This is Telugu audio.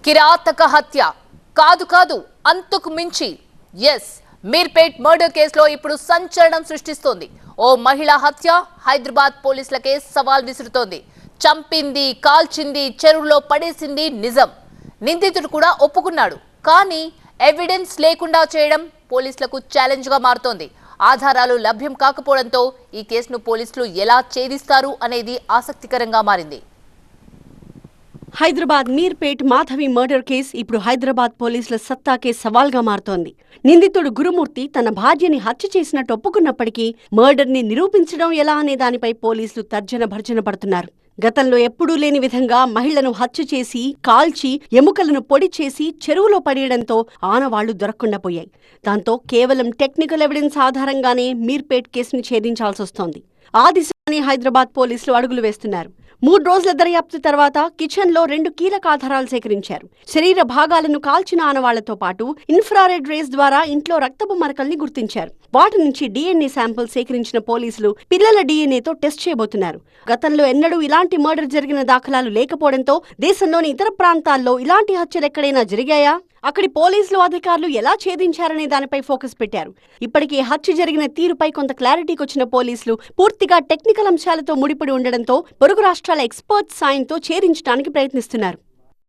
కిరాతక హత్య కాదు కాదు అంతకు మించి ఎస్ మీర్పేట్ మర్డర్ కేసులో ఇప్పుడు సంచలనం సృష్టిస్తోంది. ఓ మహిళా హత్య హైదరాబాద్ పోలీసులకే సవాల్ విసురుతోంది. చంపింది, కాల్చింది, చెరువులో పడేసింది నిజం. నిందితుడు కూడా ఒప్పుకున్నాడు. కానీ ఎవిడెన్స్ లేకుండా చేయడం పోలీసులకు ఛాలెంజ్ గా మారుతోంది. ఆధారాలు లభ్యం కాకపోవడంతో ఈ కేసును పోలీసులు ఎలా ఛేదిస్తారు అనేది ఆసక్తికరంగా మారింది. హైదరాబాద్ మీర్పేట్ మాధవి మర్డర్ కేసు ఇప్పుడు హైదరాబాద్ పోలీసుల సత్తాకే సవాల్గా మారుతోంది. నిందితుడు గురుమూర్తి తన భార్యని హత్య చేసినట్టు ఒప్పుకున్నప్పటికీ మర్డర్ ని నిరూపించడం ఎలా అనే దానిపై పోలీసులు తర్జన భర్జన పడుతున్నారు. గతంలో ఎప్పుడూ లేని విధంగా మహిళను హత్య చేసి, కాల్చి, ఎముకలను పొడి చేసి చెరువులో పడేయడంతో ఆనవాళ్లు దొరకకుండా పోయాయి. దాంతో కేవలం టెక్నికల్ ఎవిడెన్స్ ఆధారంగానే మీర్పేట్ కేసును ఛేదించాల్సొస్తోంది. ఆ దిశగానే హైదరాబాద్ పోలీసులు అడుగులు వేస్తున్నారు. 3 రోజుల దర్యాప్తు తర్వాత కిచెన్లో 2 కీలక ఆధారాలు సేకరించారు. శరీర భాగాలను కాల్చిన ఆనవాళ్లతో పాటు ఇన్ఫ్రారెడ్ రేస్ ద్వారా ఇంట్లో రక్తపు మరకల్ని గుర్తించారు. వాటి నుంచి DNA శాంపిల్ సేకరించిన పోలీసులు పిల్లల DNAతో టెస్ట్ చేయబోతున్నారు. గతంలో ఎన్నడూ ఇలాంటి మర్డర్ జరిగిన దాఖలాలు లేకపోవడంతో దేశంలోని ఇతర ప్రాంతాల్లో ఇలాంటి హత్యలు ఎక్కడైనా జరిగాయా, అక్కడి పోలీసులు అధికారులు ఎలా ఛేదించారనే దానిపై ఫోకస్ పెట్టారు. ఇప్పటికే హత్య జరిగిన తీరుపై కొంత క్లారిటీకి వచ్చిన పోలీసులు పూర్తిగా టెక్నికల్ అంశాలతో ముడిపడి ఉండడంతో పొరుగు రాష్ట్రాల ఎక్స్పర్ట్స్ సాయంతో ఛేదించడానికి ప్రయత్నిస్తున్నారు.